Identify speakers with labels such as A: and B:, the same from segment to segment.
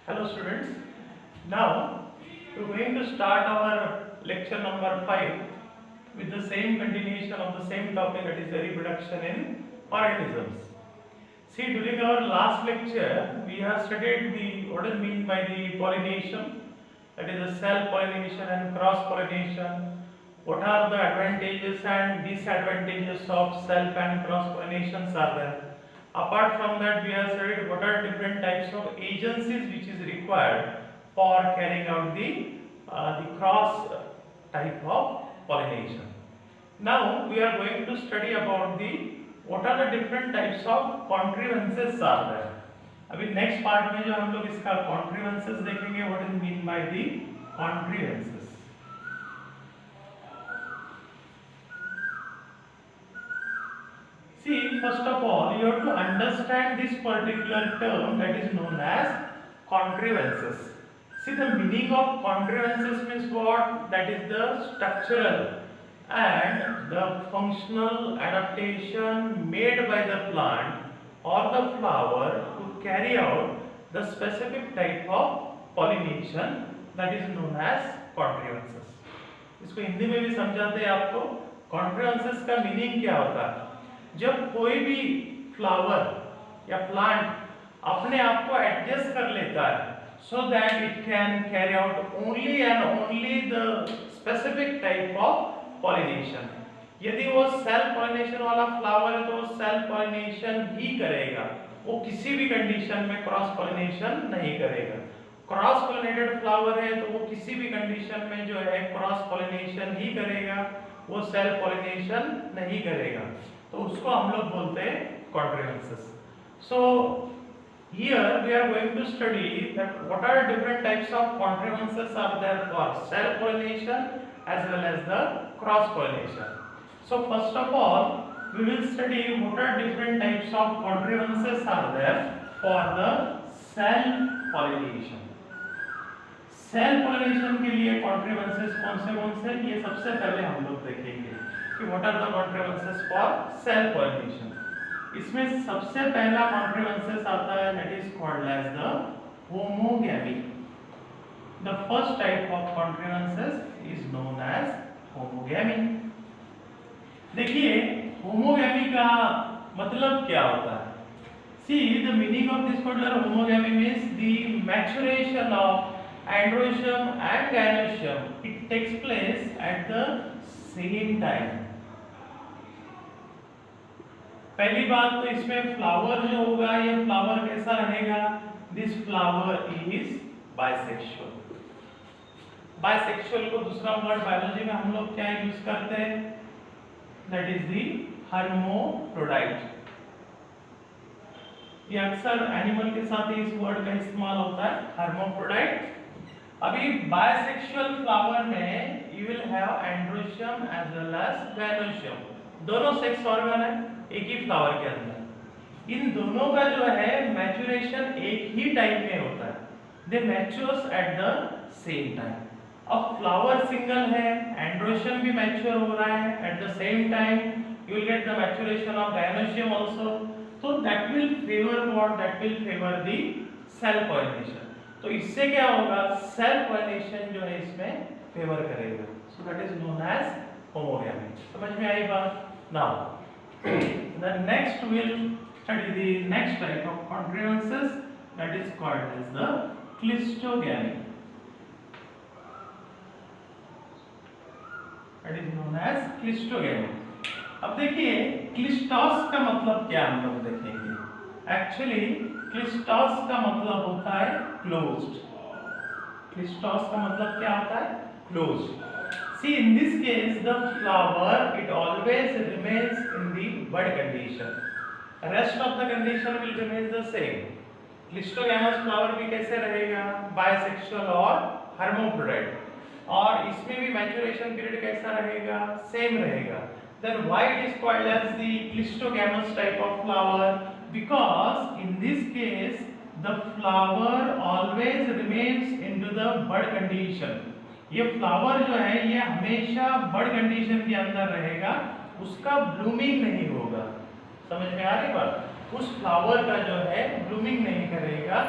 A: Hello students. Now we are going to start our lecture number 5 with the same continuation of the same topic, that is the reproduction in organisms. See, during our last lecture we have studied what is meant by the pollination, that is the self pollination and cross pollination. What are the advantages and disadvantages of self and cross pollinations are there. Apart from that, we have studied what are different types of agencies which is required for carrying out the cross type of pollination. Now we are going to study about the what are the different types of contrivances are there. अभी next part में जो हम लोग इसका contrivances देखेंगे, what is mean by the contrivances. See, first of all, you have to understand this particular term that is known as contrivances. See, the meaning of contrivances means what? That is the structural and the functional adaptation made by the plant or the flower to carry out the specific type of pollination, that is known as contrivances. इसको हिंदी में भी समझाते हैं आपको. contrivances का meaning क्या होता है? जब कोई भी फ्लावर या प्लांट अपने आप को एडजस्ट कर लेता है so that it can carry out only and only the specific type of pollination. यदि वो सेल्फ पॉलिनेशन वाला फ्लावर है तो वो सेल्फ पॉलिनेशन ही करेगा, वो किसी भी कंडीशन में क्रॉस पॉलिनेशन नहीं करेगा. क्रॉस पॉलिनेटेड फ्लावर है तो वो किसी भी कंडीशन में जो है क्रॉस पॉलिनेशन ही करेगा, वो सेल्फ पॉलिनेशन नहीं करेगा. तो उसको हम लोग बोलते हैं contrivances. So here we are going to study that what are different types of contrivances are there for self pollination as well as the cross pollination. So first of all we will study what are different types of contrivances are there for the self pollination. Self pollination के लिए contrivances कौन से ये सबसे पहले हम लोग देखेंगे कि what are the contrivances for self pollination. इसमें सबसे पहला contrivances आता है that is called as the homogamy. The first type of contrivances is known as homogamy. देखिए homogamy का मतलब क्या होता है. See, the meaning of this particular homogamy means the maturation of androecium and gynoecium, it takes place at the same time. पहली बात तो इसमें फ्लावर जो होगा, ये फ्लावर कैसा रहेगा? This flower is bisexual. Bisexual को दूसरा वर्ड बायोलॉजी में हम लोग क्या यूज करते हैं? That is the hermaphrodite. ये अक्सर एनिमल के साथ ही इस वर्ड का इस्तेमाल होता है, हर्मोफ्रोडाइट. अभी बाइसेक्सुअल फ्लावर में you will have androecium as well as gynoecium. दोनों सेक्स ऑर्गन है एक ही फ्लावर के अंदर. इन दोनों का जो है मैच्योरेशन एक ही टाइम में होता है. They matures at the same time. अब फ्लावर सिंगल है, एंड्रोशियम भी मैच्योर हो रहा है at the same time. You will get the maturation of gynoecium also. तो that will favour what? That will favour the self pollination. तो इससे क्या होगा? सेल्फ पॉलिनेशन जो है इसमें फेवर करेगा. So that is known as homogamy. समझ में आई बात? Now the next we'll study the next type of contrivances, that is called as the cleistogamy. That is known as cleistogamy. अब देखिए क्लिस्टॉस का मतलब क्या हम लोग देखेंगे. एक्चुअली क्लिस्टॉस का मतलब होता है क्लोज्ड. क्लिस्टॉस का मतलब क्या होता है? Closed. See, in this case the flower it always remains in the bud condition. Rest of the condition will remain the same. Clistogamous flower भी कैसे रहेगा? Bisexual और hermaphrodite. और इसमें भी maturation period कैसा रहेगा? Same रहेगा. Then why it is called as the clistogamous type of flower? Because in this case the flower always remains into the bud condition. ये फ्लावर जो है ये हमेशा बड कंडीशन के अंदर रहेगा, उसका ब्लूमिंग नहीं होगा. समझ में आ रही बात? उस फ्लावर का जो है ब्लूमिंग नहीं करेगा.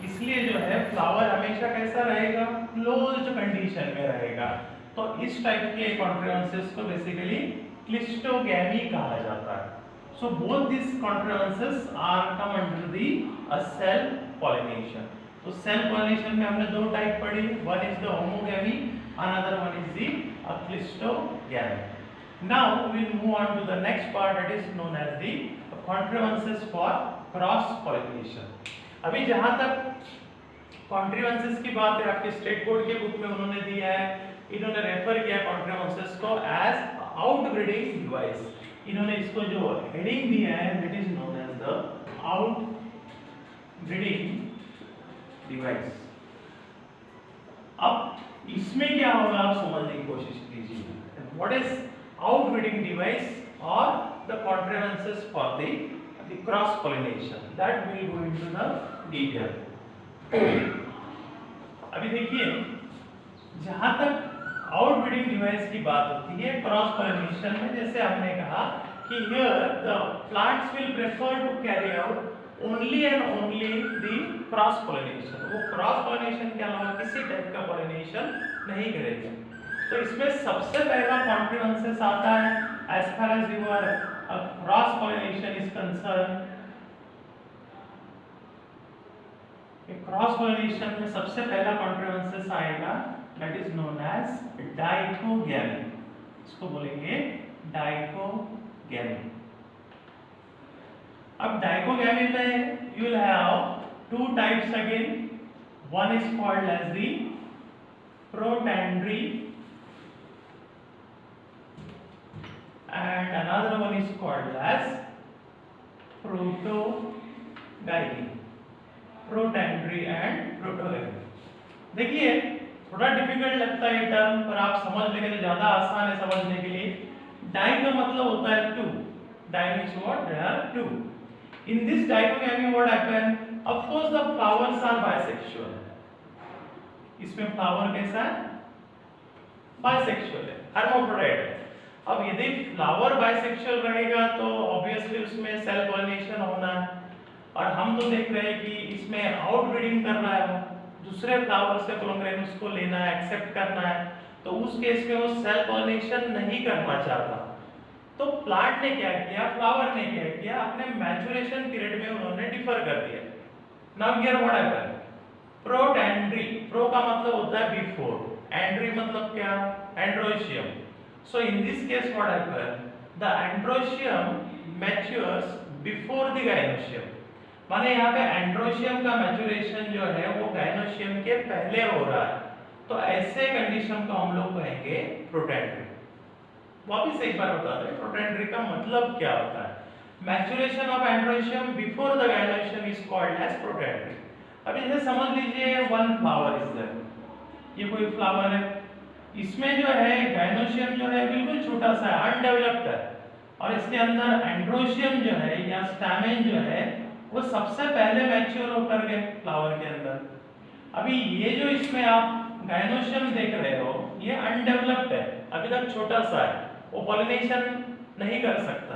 A: इसलिए जो है फ्लावर हमेशा कैसा रहेगा, क्लोज्ड कंडीशन में रहेगा। तो इस टाइप के कॉन्ट्रीवेंसेस को बेसिकली क्लिस्टोगैमी कहा जाता है। So both this contrivances are come under the self pollination. तो सेल पॉलिनेशन में हमने दो टाइप पढ़ी, one is the homogamy, another one is the cleistogamy. Now we will move on to the next part, that is known as the contrivances for cross pollination. अभी जहाँ तक contrivances की बात है, आपके स्टेट बोर्ड के book में उन्होंने दिया है, इन्होंने रेफर किया contrivances को as outbreeding device। इन्होंने इसको जो हेडिंग दिया है that is known as the outbreeding device। अब इसमें क्या होगा आप समझने की कोशिश कीजिए। What is outbreeding device or the contrivances for the cross pollination, that will go into the detail। अभी देखिए जहां तक outbreeding device की बात होती है क्रॉस पॉलिनेशन में, जैसे हमने कहा कि here the plants will prefer to carry out only and only the cross pollination। वो क्रॉस पॉलिनेशन के अलावा किसी टाइप का पॉलिनेशन नहीं करेंगे। तो इसमें सबसे पहला कॉन्ट्रीवेंसेस आता है as far as your cross pollination is concerned। Cross pollination में सबसे पहला कॉन्ट्रीवेंसेस आएगा that is known as dichogamy. इसको बोलेंगे डाइकोगैमी। अब डाइकोगैमी में you will have two types again, one is called as the protandry and another one is called as protogyny। protandry and protogyny। देखिए थोड़ा डिफिकल्ट लगता है ये टर्म, पर आप समझ लेंगे तो ज्यादा आसान है समझने के लिए। डाई का मतलब होता है two, di means what, there are two. In this dichogamy what happen, of course the flowers are bisexual. इसमें फ्लावर कैसा है, बाइसेक्सुअल है, हर्माफ्रोडाइट है। अब यदि फ्लावर बाइसेक्सुअल रहेगा तो ऑब्वियसली उसमें सेल पॉलिनेशन होना है, और हम तो देख रहे हैं कि इसमें आउटब्रीडिंग कर रहा है, दूसरे फ्लावर से पोलन उसको लेना है, एक्सेप्ट करना है। तो उस केस में वो सेल पॉलिनेशन नहीं करना चाहता। तो प्लांट ने क्या किया, फ्लावर ने क्या किया, अपने मैच्योरेशन पीरियड में उन्होंने डिफर कर दिया। Now here what happen, protandry, pro का मतलब होता है बिफोर, एंड्री मतलब क्या, androecium. So in this case what happens, the androecium matures before the gynoecium। माने यहाँ पे एंड्रोशियम का मैच्योरेशन जो है वो गायनोशियम के पहले हो रहा है। तो ऐसे कंडीशन को हम लोग कहेंगे प्रोटैंड्री। वापिस एक बार बता दें प्रोटैंड्री का मतलब क्या होता है। Maturation of androecium before the gynoecium is called as protandry. अब जैसे समझ लीजिए वन फ्लावर इज देयर, ये कोई फ्लावर है, इसमें जो है गायनोशियम जो है बिल्कुल छोटा सा है, अनडेवलप्ड है, और इसके अंदर एंड्रोशियम जो है या स्टैमेन जो है वो सबसे पहले मैच्योर होकर गए फ्लावर के अंदर। अभी ये जो इसमें आप गायनोशियम देख रहे हो ये अनडेवलप्ड है, अभी तक छोटा सा है, वो पॉलिनेशन नहीं कर सकता।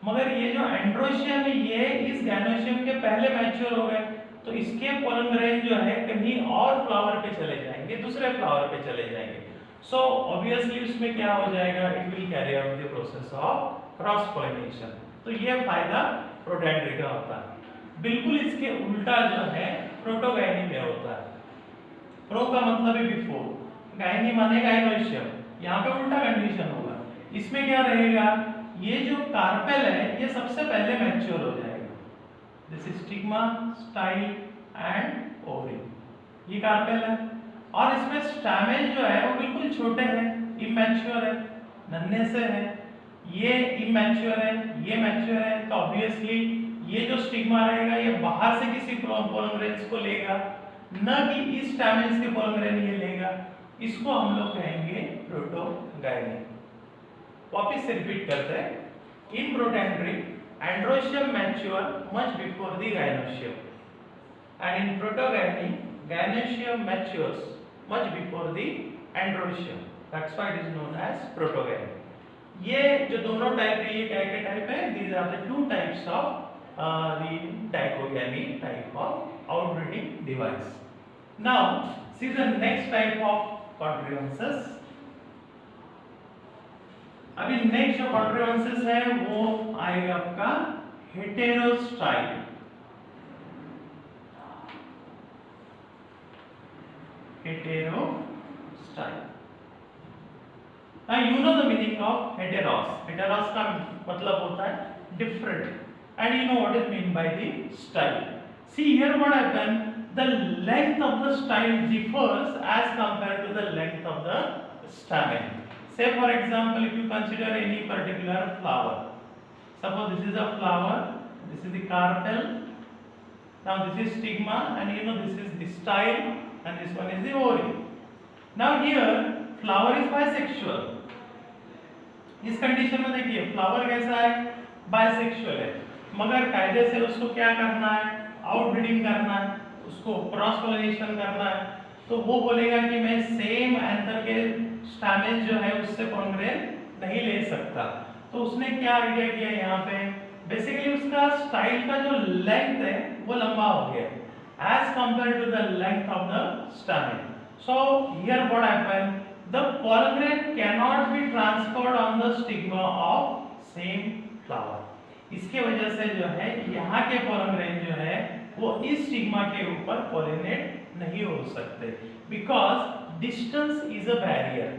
A: मगर ये जो एंड्रोशियम है ये इस गायनोशियम के पहले मैच्योर हो गए, तो इसके पोलन ग्रेन जो है कहीं और फ्लावर पे चले जाएंगे, दूसरे फ्लावर पे चले जाएंगे। सो ऑब्वियसली उसमें क्या हो जाएगा, it will carry out the process of cross pollination. तो ये फायदा प्रोटैंड्री का होता है। बिल्कुल इसके उल्टा जो है प्रोटोगाइनी में होता है। प्रो का मतलब है बिफोर, गाइनी माने गायनोशियम, यहाँ पे उल्टा कंडीशन होगा। इसमें क्या रहेगा, ये जो कार्पेल है ये सबसे पहले मैच्योर हो जाएगा। This is stigma, style and ovary, ये कार्पेल है, और इसमें स्टैमेन जो है वो बिल्कुल छोटे हैं, इमैच्योर है, नन्हे से है, ये इमैच्योर है, ये मैच्योर है। तो ऑब्वियसली ये जो स्टिग्मा रहेगा ये बाहर से किसी पोलन ग्रेन्स को लेगा, न कि इस स्टैमेन्स के पोलन ग्रेन ये लेगा। इसको हम लोग कहेंगे प्रोटोगाइनी। वापिस से रिपीट करते हैं, in protandry androecium mature much before the gynoecium, and in protogyny gynoecium matures much before the androecium, that's why it is known as protogyny। ये जो दोनों टाइप है ये क्या टाइप है, these are the two types of the dichogamy type of outbreeding device. Now see the next type of contrivances. अभी next जो contrivances है वो आएगा आपका heterostyle. Heterostyle. Now you know the meaning of heteros. Heteros का मतलब होता है different, and you know what is meant by the style. See here what happened. The length of the style differs as compared to the length of the stamen. Say for example, if you consider any particular flower. Suppose this is a flower. This is the carpel. Now this is stigma, and you know this is the style, and this one is the ovary. Now here flower is bisexual. इस condition में देखिए flower कैसा है, bisexual है, मगर कायदे से उसको क्या करना है, आउटब्रीडिंग करना है, उसको क्रॉस पोलिनेशन करना है, तो वो बोलेगा कि मैं सेम एंथर के स्टैमेन जो है उससे कॉन्ग्रेन नहीं ले सकता। तो उसने क्या आइडिया किया यहाँ पे, बेसिकली उसका स्टाइल का जो लेंथ है वो लंबा हो गया as compare to the length of the stamen. So here what happened, the pollen grain cannot be transferred on the stigma of same flower. इसके वजह से जो है यहाँ के pollen grain जो है वो इस स्टिग्मा के ऊपर pollinate नहीं हो सकते, because distance is a barrier.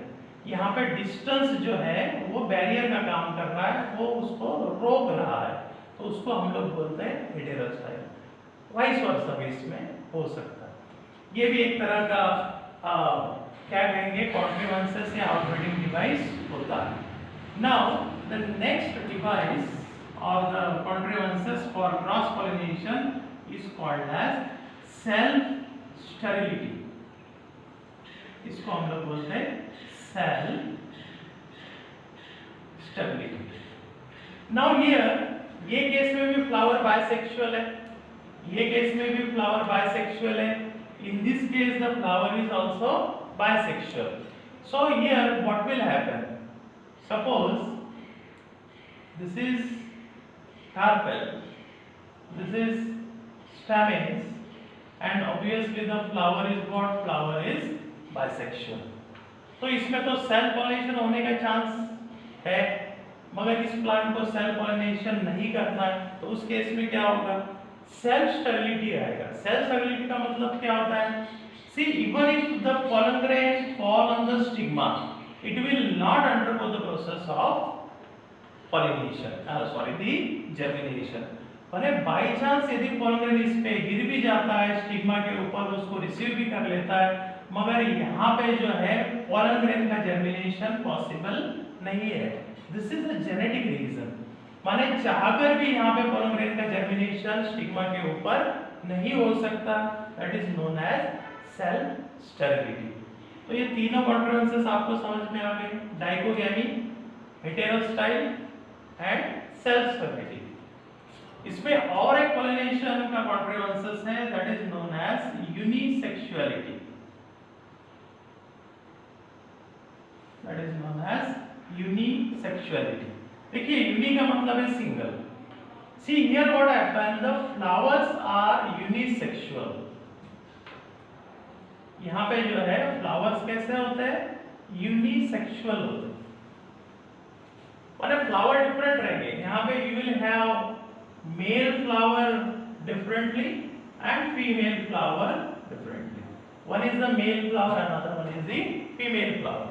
A: यहाँ पे distance जो है वो barrier का काम कर रहा है, वो उसको रोक रहा है, तो उसको हम लोग बोलते हैं heterostyle. वाइस वर्सा भी इसमें हो सकता है। ये भी एक तरह का क्या कहेंगे कॉन्ट्रीवेंसेस या आउटब्रीडिंग डिवाइस होता है। नाउ द नेक्स्ट डिवाइस और the contrivances for cross pollination is called as self sterility. इसको हम लोग बोलते हैं सेल्फ स्टेरिलिटी। नाउ हियर ये केस में भी फ्लावर बाइसेक्सुअल है, ये केस में भी फ्लावर बाइसेक्सुअल है। इन this case the flower is also bisexual. So here what will happen, suppose this is carpel, this is stamens, and obviously the flower is what, flower is bisexual. तो इसमें तो self pollination होने का chance है, मगर इस plant को self pollination नहीं करना है, तो उस केस में क्या होगा, सेल्फ स्टेरिलिटी आएगा। सेल्फ स्टेरिलिटी का मतलब क्या होता है, see even if the pollen grain fall on the stigma, it will not undergo the process of pollination, the germination. अरे बाई चांस यदि pollen grain इस पे गिर भी जाता है स्टिग्मा के ऊपर, उसको रिसीव भी कर लेता है, मगर यहाँ पे जो है pollen grain का germination पॉसिबल नहीं है। This is a genetic reason. माने चाहकर भी यहाँ पे pollen grain का germination स्टिग्मा के ऊपर नहीं हो सकता, that is known as self sterility. तो ये तीनों कॉन्ट्रीवेंसेस आपको समझ में आ गए, dichogamy, heterostyle and self sterility. इसमें और एक पॉलिनेशन का कॉन्ट्रीवेंसेस है, that is known as unisexuality. That is known as unisexuality. देखिए यूनि का मतलब है single. See here what happened, the flowers are unisexual. यहाँ पे जो है फ्लावर्स कैसे होते हैं, यूनिसेक्सुअल होते हैं, माने फ्लावर डिफरेंट रहेंगे। यहाँ पे you will have male flower differently and female flower differently. One is the male flower, another one is the female flower.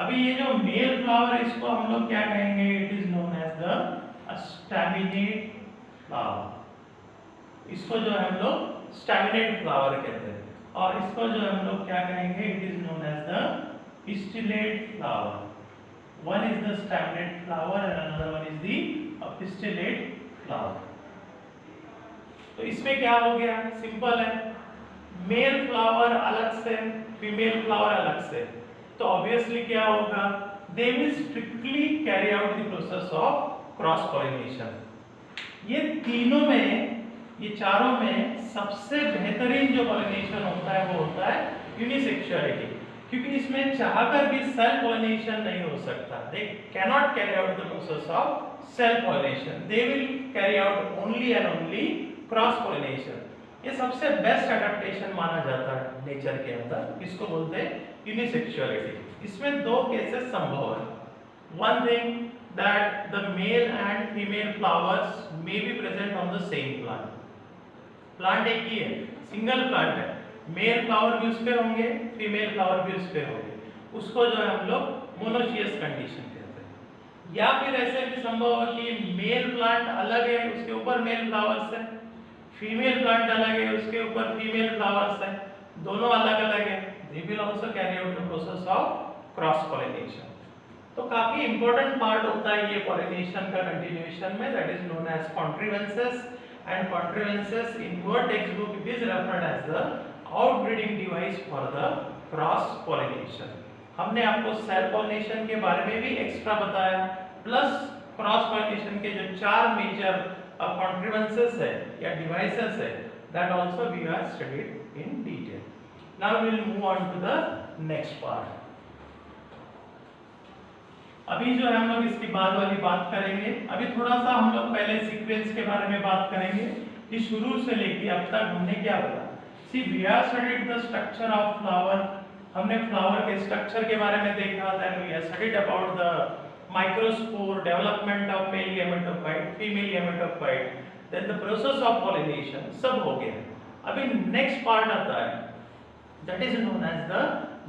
A: अभी ये जो मेल फ्लावर इसको हम लोग क्या कहेंगे, it is known as the staminate flower. इसको जो है हम लोग स्टैमिनेट फ्लावर कहते हैं, और इसको जो हम लोग क्या कहेंगे, it is known as the pistillate flower. One is the staminate flower and another one is the pistillate flower. तो इसमें क्या हो गया, सिंपल है, मेल फ्लावर अलग से, फीमेल फ्लावर अलग से, तो ऑब्वियसली क्या होगा, they will strictly carry out the process of cross pollination. ये तीनों में, ये चारों में सबसे बेहतरीन जो पॉलिनेशन होता है वो होता है यूनिसेक्सुअलिटी, क्योंकि इसमें चाहकर भी सेल्फ पॉलिनेशन नहीं हो सकता। They can not carry out the process of self pollination, they will carry out only and only cross pollination. ये सबसे बेस्ट एडेप्टेशन माना जाता है नेचर के अंदर, इसको बोलते हैं यूनिसेक्सुअलिटी। इसमें दो केसेस संभव है। One thing that the male and female flowers may be present on the same plant. Plant एक ही है, सिंगल प्लांट है, मेल फ्लावर भी उस पे होंगे, फीमेल फ्लावर भी उस पे होंगे, उसको जो है हम लोग मोनोशियस कंडीशन कहते हैं। या फिर ऐसे भी संभव हो कि मेल प्लांट अलग है, उसके ऊपर मेल फ्लावर्स है, फीमेल प्लांट अलग है, उसके ऊपर फीमेल फ्लावर्स है, दोनों अलग अलग है। They will also carry out the process of cross pollination. तो काफी इंपॉर्टेंट पार्ट होता है ये पॉलिनेशन का कंटिन्यूएशन में, that is known as contrivances. And contrivances in your text book it is referred as the outbreeding device for the cross pollination. हमने आपको cell pollination के बारे में भी एक्स्ट्रा बताया, प्लस क्रॉस पॉलिनेशन के जो 4 मेजर कॉन्ट्रीवेंसेस है या डिवाइसेस है, that also we are studied in detail. Now we will move on to the next part. अभी जो है हम लोग इसकी बाद वाली बात करेंगे। अभी थोड़ा सा हम लोग पहले सीक्वेंस के बारे में बात करेंगे कि शुरू से लेके अब तक हमने क्या बताया। See we are studied the structure of flower. हमने फ्लावर के स्ट्रक्चर के बारे में देखा, then we are studied about the microspore, development of male gametophyte, female gametophyte, then the process of pollination, सब हो गया। अभी नेक्स्ट पार्ट आता है, that is known as the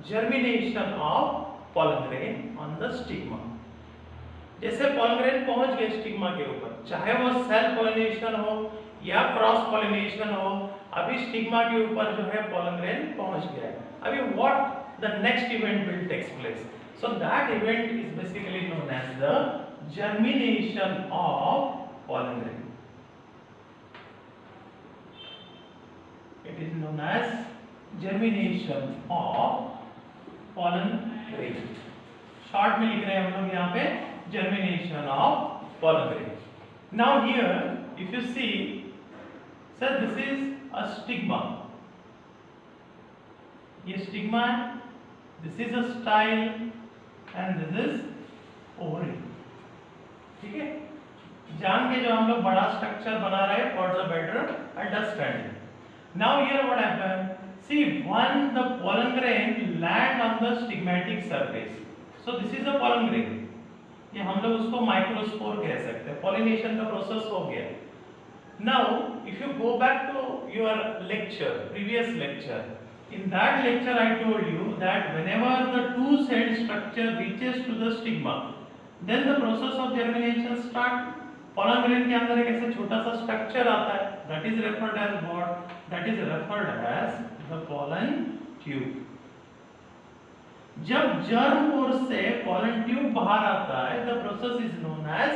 A: germination of pollen grain on the stigma। जैसे pollen grain पहुंच गए stigma के ऊपर, चाहे वो सेल पॉलिनेशन हो या क्रॉस पॉलिनेशन हो, अभी स्टिग्मा के ऊपर जो है pollen grain पहुंच गया है। अभी what the next event will takes place, so that event is basically known as the germination of pollen grain। It is known as germination of pollen grain। Short में लिख रहे हैं हम लोग यहाँ पे germination of pollen grain। Now here if you see, sir, this is a stigma, ये stigma है, this is a style and this is ovary। ठीक है, जान के जो हम लोग बड़ा स्ट्रक्चर बना रहे हैं for the better understanding। Now here what happened, see when the pollen grain land on the stigmatic surface, so this is a pollen grain, ये हम लोग उसको माइक्रोस्पोर कह सकते हैं। पॉलिनेशन का प्रोसेस हो गया। Now if you go back to your lecture, previous lecture, in that lecture I told you that whenever the two-celled structure reaches to the stigma, then the process of germination start। pollen grain के अंदर एक ऐसा छोटा सा structure आता है, that is referred as what, that is referred as the pollen tube। जब germ पोर से pollen tube बाहर आता है, the process is known as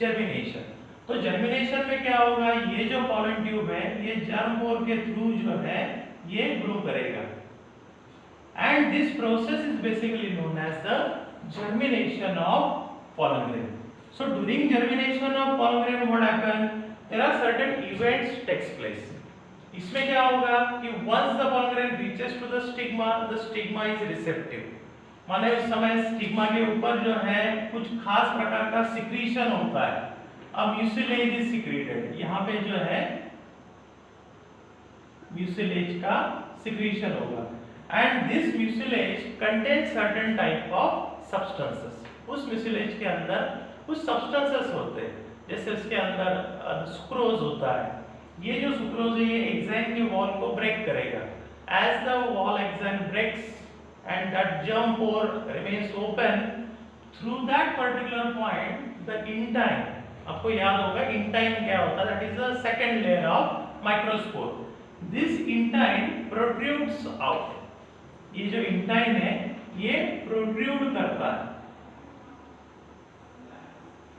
A: germination। तो जर्मिनेशन में क्या होगा, ये जो pollen tube है ये जर्म पोर के थ्रू जो है ये ग्रो करेगा, and this process is basically known as the germination of pollen grain। So during germination of pollen grain what happen, there are certain events takes place। इसमें क्या होगा कि once the pollen grain reaches to the stigma is receptive। माने उस समय stigma के ऊपर जो है कुछ खास प्रकार का सिक्रीशन होता है। अब म्यूसिलेज इज सिक्रेटेड, यहाँ पे जो है म्यूसिलेज का सिक्रीशन होगा, and this mucilage contains certain type of substances. उस म्यूसिलेज के अंदर कुछ सब्सटेंसेस होते हैं, जैसे उसके अंदर सुक्रोज होता है। ये जो सुक्रोज है ये एंजाइम के वॉल को ब्रेक करेगा। As the wall enzyme breaks and that germ pore remains open, through that particular point the intine, आपको याद होगा intine क्या होता है, that is the second layer of microspore। this intine protrudes out। ये जो intine है ये protrude करता है।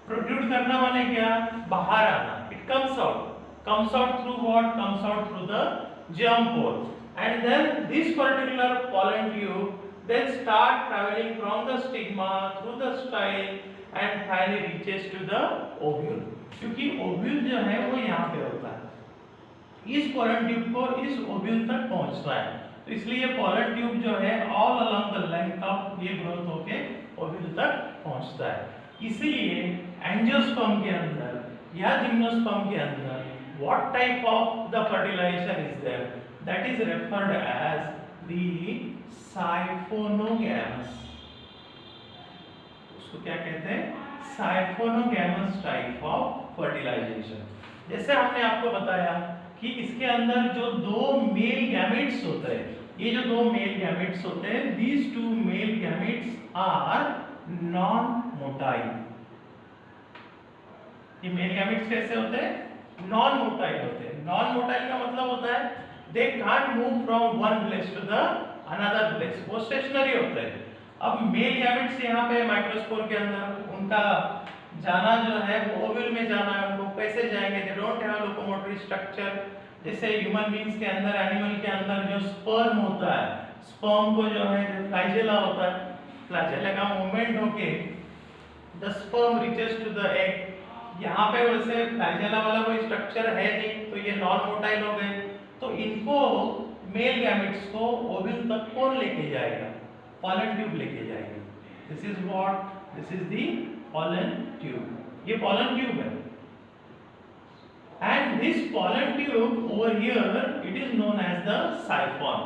A: protrude करना माने क्या, बाहर आना। it comes out through what, comes out through the germ pore, and then this particular pollen tube then start traveling from the stigma through the style and finally reaches to the ovule। क्योंकि ovule जो है वो यहाँ पे होता है, इस pollen tube को इस ovule तक पहुँचता है, तो इसलिए pollen tube जो है all along the length of ये growth होके ovule तक पहुँचता है। इसीलिए एंजियोस्पर्म के अंदर या जिम्नोस्पर्म के अंदर what type of the fertilization is there? That is referred as the siphonogamos. उसको क्या कहते हैं? साइफोनोगैमस टाइप ऑफ फर्टिलाइजेशन। जैसे हमने आपको बताया कि इसके अंदर जो दो मेल गैमेट्स होते हैं, ये जो दो मेल गैमेट्स होते हैं, these two male gametes are non-motile। ये मेल गैमेट्स कैसे होते हैं? नॉन मोटाइल होते हैं। नॉन मोटाइल का मतलब होता है they can't move from one place to the another place, वो स्टेशनरी होते हैं। अब मेल गैमेट्स यहाँ पे माइक्रोस्पोर के अंदर उनका जाना जो है वो ओव्यूल में जाना है, उनको कैसे जाएंगे? They don't have locomotory structure. जैसे ह्यूमन बीइंग्स के अंदर, एनिमल के अंदर जो स्पर्म होता है, स्पर्म को जो है फ्लैजेला होता है, फ्लैजेला का मूवमेंट होके the sperm reaches to the egg. यहाँ पे वैसे फ्लैजेला वाला कोई स्ट्रक्चर है नहीं, तो ये नॉन मोटाइल हो गए। तो इनको मेल गैमेट्स को ओव्यूल तक कौन लेके जाएगा? पॉलन ट्यूब लेके जाएगी। This is what, this is the pollen tube. ये पॉलन ट्यूब है। And this pollen tube over here it is known as the siphon.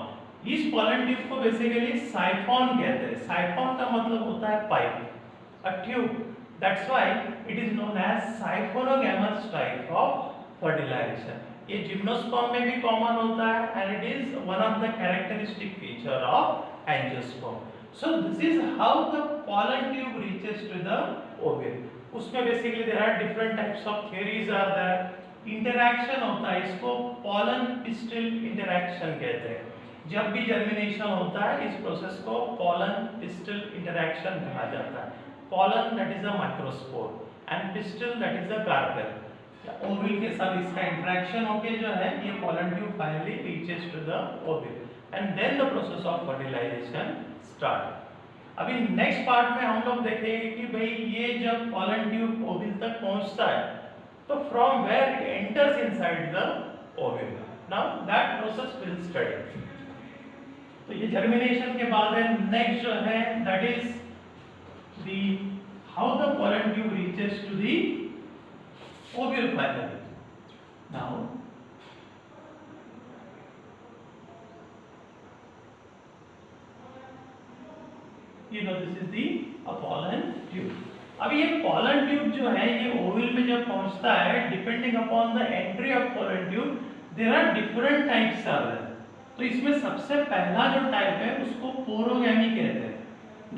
A: इस पॉलन ट्यूब को बेसिकली साइफॉन कहते हैं। साइफॉन का मतलब होता है pipe, a tube. That's why it is known as siphonogamous type of fertilization. ये जिम्नोस्पर्म में भी कॉमन होता है and it is one of the characteristic feature of angiosperm. So this is how the pollen tube reaches to the ovule. उसमें basically there are different types of theories are there. Interaction होता है, इसको pollen pistil interaction कहते हैं। जब भी germination होता है इस प्रोसेस को pollen pistil interaction कहा जाता है। pollen that is a microspore and pistil that is a carpel। Ovule के साथ इसका इंटरेक्शन होके जो है ये pollen tube finally reaches to the ovule and then the process of fertilization start। अभी नेक्स्ट पार्ट में हम लोग देखेंगे कि भाई ये जब pollen tube ओव्यूल तक पहुंचता है तो from where it enters inside the ovule। Now that process we'll study। तो ये जर्मिनेशन के बाद है, नेक्स्ट जो है that is the how the pollen tube reaches to the ovule finally। Now you know this is the pollen tube। अब ये pollen tube जो है ये ovule में जब पहुंचता है, depending upon the entry of pollen tube there are different types are there। तो इसमें सबसे पहला जो टाइप है उसको पोरोगैमी कहते हैं।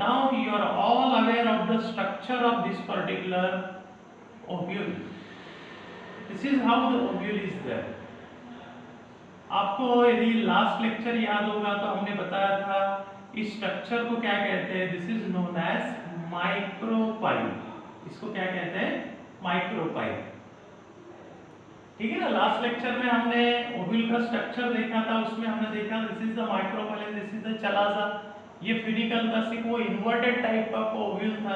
A: Now you are all aware of the structure of this particular ovule। This is how the ovule is there। आपको यदि लास्ट लेक्चर याद होगा तो हमने बताया था इस स्ट्रक्चर को क्या कहते हैं? This is known as micropyle. इसको क्या कहते हैं? माइक्रोपाइल। ठीक है ना। लास्ट लेक्चर में हमने ओव्यूल का स्ट्रक्चर देखा था, उसमें हमने देखा this is the micropyle and this is the chalaza. ये फिनिकल था, सिर्फ वो इन्वर्टेड टाइप का ओव्यूल था।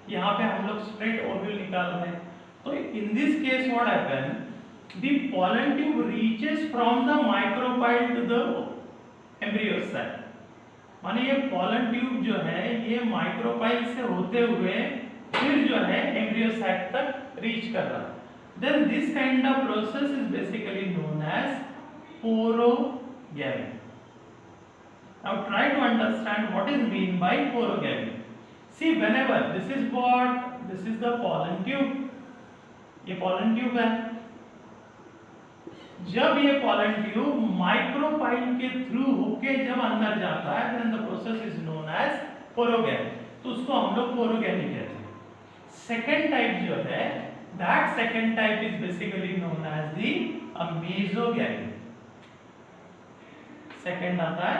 A: यहाँ पे हम लोग स्ट्रेट ओव्यूल निकाल रहे हैं। तो इन this case what happen, the pollen tube reaches from the micropyle to the embryoside। माने ये pollen tube जो है ये माइक्रोपाइल से होते हुए फिर जो है एम्ब्रियोसाइट तक रीच कर रहा है। Then this kind of process is basically known as porogamy। Now try to understand what is mean by porogamy। See whenever this is what, this is the pollen tube। ये pollen tube है। जब ये pollen tube micropyle के through होके जब अंदर जाता है then the process is known as porogamy। तो उसको हम लोग porogamy कहते हैं। सेकेंड टाइप जो है that second type is basically known as the mesogamy। Second आता है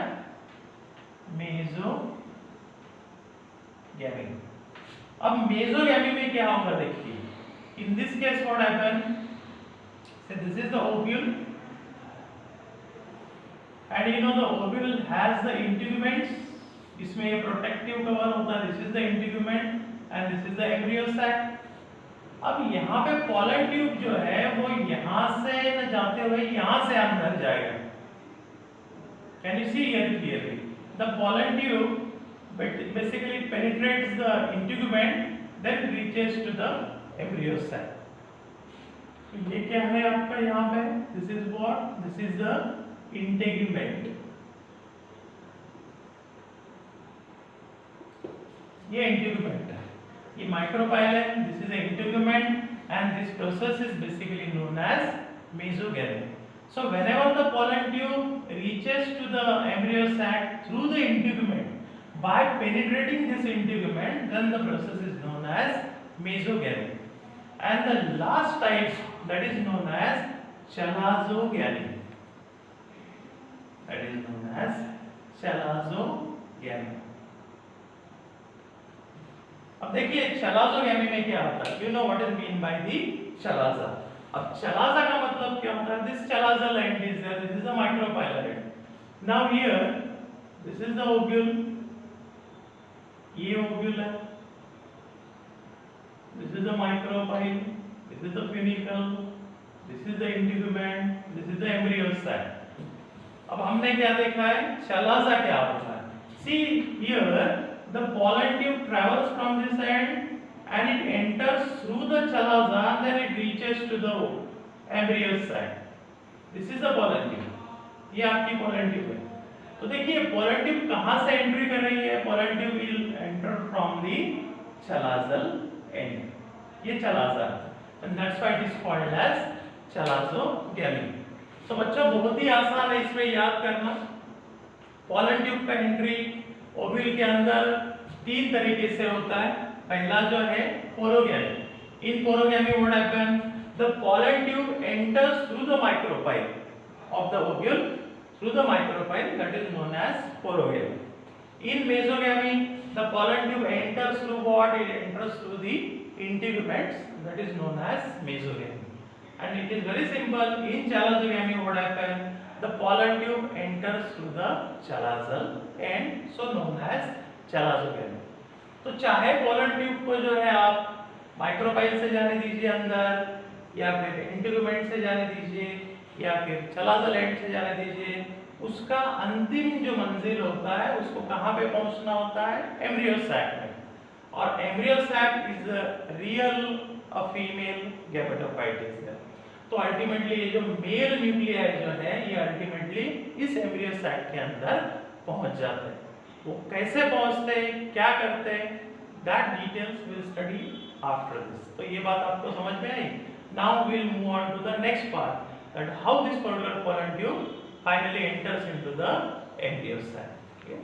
A: मेसोगैमी। अब मेसोगैमी में क्या होगा देखिए। In this case what happen, say this is the ovule and you know the ovule has the integuments. इसमें ये प्रोटेक्टिव कवर होता है, this is the integument and this is the embryo sac. अब यहाँ पे pollen ट्यूब जो है वो यहाँ से न जाते हुए यहाँ से अंदर जाएगा। Can you see here clearly? The pollen tube basically penetrates the integument, then reaches to the embryo sac। तो ये क्या है आपका यहाँ पे, this is what, this is the integument, ये इंटेगुमेंट है, ये micropyle, this is integument and this process is basically known as mesogamy. So whenever the pollen tube reaches to the embryo sac through the integument, by penetrating this integument, then the process is known as mesogamy. And the last type, that is known as chalazogamy. That is known as chalazogamy. अब देखिए चलाज़ोगैमी में क्या होता है, you know what is mean by the chalaza. अब chalaza का मतलब क्या होता है, this chalazal end is there, this is a micropylar end. Now here this is the ovule, ये ओव्यूल है, this is the micropyle, this is the funicle, this is the integument, this is the embryo sac. अब हमने क्या देखा है, chalaza क्या होता है। See here the pollen tube travels from this end and it enters through the chalaza and then it reaches to the embryo sac. This is the pollen tube. ये आपकी pollen tube है। तो देखिए pollen tube कहाँ से entry कर रही है, pollen tube will enter from the chalazal end. ये chalaza है and that's why it is called as chalazogamy. तो बच्चों बहुत ही आसान है इसमें याद करना। pollen tube का एंट्री ओव्यूल के अंदर तीन तरीके से होता है। पहला जो है पोरोगैमी। इन पोरोगैमी what happen, the pollen tube enters through the micropyle of the ovule, through the micropyle, that is known as porogamy. In mesogamy, the pollen tube enters through what? It enters through the integuments, that is known as mesogamy. And it is very simple. In chalazogamy what happen, the pollen tube enters through the chalazal end, so known as chalazogamy. तो चाहे pollen tube को जो है आप micropyle से जाने दीजिए अंदर, या फिर इंटेगुमेंट से जाने दीजिए, या फिर चलाज़ल एंड से जाने दीजिए, उसका अंतिम जो मंजिल होता है उसको कहाँ पे पहुंचना होता है, एम्ब्रियो सैक में। और embryo sac is real a female gametophyte is there. तो अल्टीमेटली ये जो मेल न्यूक्लियाई जो है ये अल्टीमेटली इस एम्ब्रियो सैक के अंदर पहुंच जाते हैं। वो कैसे पहुंचते हैं, क्या करते हैं, that details will study after this. तो ये बात आपको समझ में आई। Now we will move on to the next part, that how this particular pollen tube finally enters into the embryo sac. Okay?